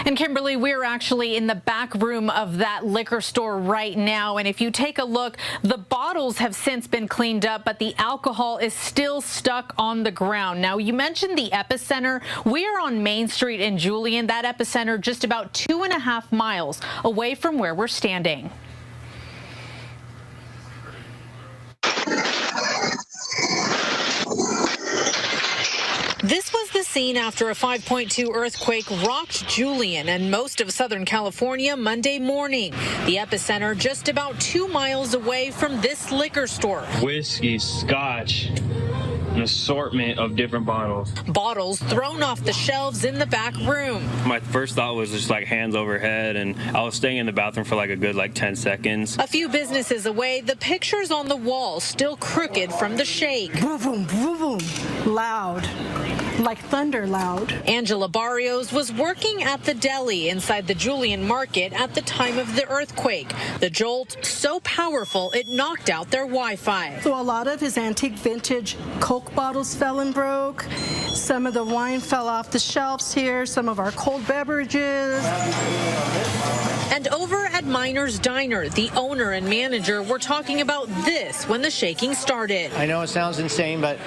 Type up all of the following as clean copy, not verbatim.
And Kimberly, we're actually in the back room of that liquor store right now. And if you take a look, the bottles have since been cleaned up, but the alcohol is still stuck on the ground. Now, you mentioned the epicenter. We are on Main Street in Julian. That epicenter just about 2.5 miles away from where we're standing. This was the scene after a 5.2 earthquake rocked Julian and most of Southern California Monday morning. The epicenter just about 2 miles away from this liquor store. Whiskey, scotch, an assortment of different bottles. Bottles thrown off the shelves in the back room. My first thought was just like hands over head, and I was staying in the bathroom for like a good 10 seconds. A few businesses away, the pictures on the wall still crooked from the shake. Boom, boom, boom, boom. Loud. Like thunder loud. Angela Barrios was working at the deli inside the Julian market at the time of the earthquake. The jolt so powerful it knocked out their Wi-Fi. So a lot of his antique vintage Coke bottles fell and broke. Some of the wine fell off the shelves here, some of our cold beverages. And over at Miner's Diner, the owner and manager were talking about this when the shaking started. I know it sounds insane, but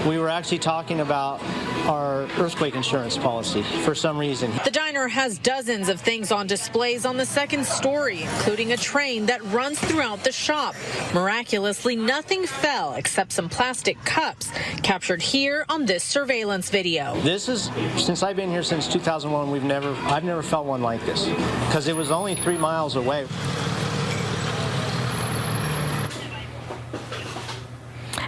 we were actually talking about our earthquake insurance policy for some reason. The diner has dozens of things on displays on the second story, including a train that runs throughout the shop. Miraculously, nothing fell except some plastic cups captured here on this surveillance video. This is, since I've been here since 2001, I've never felt one like this because it was only 3 miles away.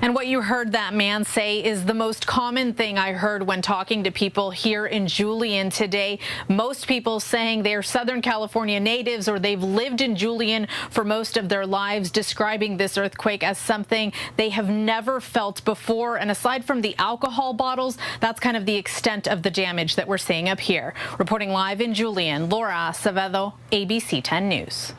And what you heard that man say is the most common thing I heard when talking to people here in Julian today. Most people saying they're Southern California natives or they've lived in Julian for most of their lives, describing this earthquake as something they have never felt before. And aside from the alcohol bottles, that's kind of the extent of the damage that we're seeing up here. Reporting live in Julian, Laura Acevedo, ABC 10 News.